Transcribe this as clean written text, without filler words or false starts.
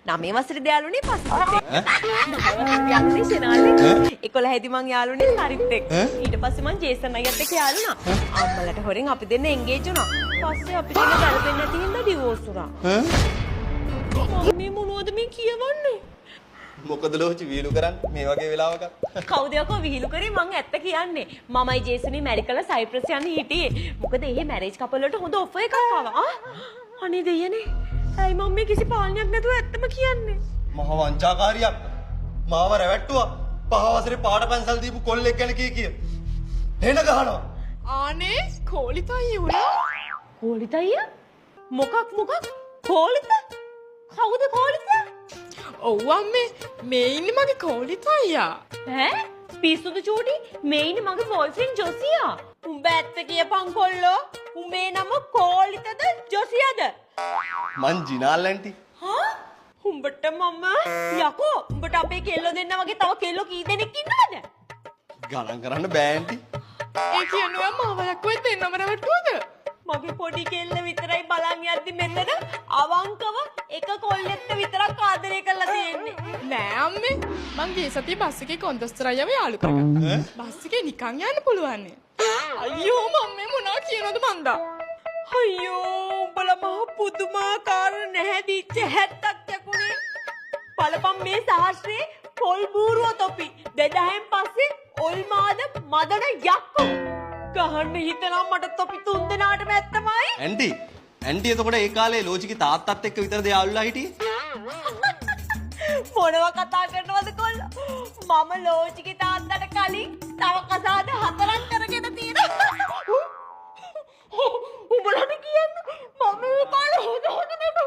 9 වසරේ යාළුවනේ පස්සෙත් යාළුවනේ සෙනාලේ 11 දී මං යාළුවනේ හරිත් එක්ක. ඊට පස්සේ මං ජේසන් අයියත් එක්ක යාළුණා. අම්මලට හොරෙන් අපි දෙන්න එන්ගේජ් වුණා. පස්සේ අපි දෙන්න ගැලපෙන්නේ නැති හින්දා ඩිවෝස් වුණා. මේ මොනවද මේ කියවන්නේ? මොකද ලෝචි විහිළු කරන්නේ මේ වගේ වෙලාවක? කවුද යකෝ විහිළු කරේ? මං ඇත්ත කියන්නේ. මමයි ජේසුනි මැරි කළා සයිප්‍රස් යන්න හිටියේ. මොකද එහෙ මැරේජ් කපල් වලට හොඳ ඔෆර් එකක් ආවා. අනේ දෙයනේ. ඇයි මම මේ කිසි පාලනයක් නැතුව ඇත්තම කියන්නේ? මහ වංචාකාරියක්. මාව රැවට්ටුවා. 5 වසරේ පාට පැන්සල් දීපු කොල්ලෙක් ගැන කී. එන ගහනවා. ආනේ කෝලිතයි උනා. කෝලිත අයියා? මොකක්? කෝලිත? කවුද කෝලිත? ඔව් අම්මේ මේ ඉන්නේ මගේ කෝලිත අයියා. ඈ? පිස්සුද චූටි? මේ ඉන්නේ මගේ බෝයිෆ්‍රෙන්ඩ් ජොසියා. උඹ ඇත්ත කියපන් කොල්ලෝ. උඹේ නම කෝලිතද ජොසියාද? මං ජිනාල් ඇන්ටි. හා? උඹට මම යකෝ උඹට අපේ කෙල්ලෝ දෙන්න වගේ තව කෙල්ලෝ කී දෙනෙක් ඉන්නවද? ගණන් කරන්න බෑ ඇන්ටි. ඒ කියන්නේ මාව යක්කුවෙත් දෙන්නම රැවටුවද? මගේ පොඩි කෙල්ල විතරයි බලන් යද්දි මෙතන අවංකව එක කොල්ලෙක්ට විතරක් ආදරය කරලා තියෙන්නේ. නෑ අම්මේ මං ගිය සතියේ බස් එකේ කොන්දස්තර අයව යාළු කරගත්තා. බස් එකේ නිකන් යන්න පුළුවන් නේ. අයියෝ මම්මේ මොනවා කියනවද මන්දා? අයියෝ උඹලා මහ පුදුමාකාර නැහැදිච්ච හැත්තක් යකුනේ. බලපන් මේ සහස්‍රේ පොල් බූරුව තොපි 2000න් පස්සේ ඔල්මාද මදන යක්කෝ. ගහන්න හිතනවා මට තොපි 3 දෙනාටම ඇත්තමයි. ඇන්ටි එතකොට ඒ කාලේ ලෝචිගේ තාත්තත් එක්ක විතරද යාළුලා හිටියේ? මොනවා කතා කරනවද කොල්ලෝ? මම ලෝචිගේ තාත්තට කලින් තව කසාද 4ක් කරගෙන තියෙනවා. උඹලට කියන්න මම ඒ කාලේ හොඳ නේද?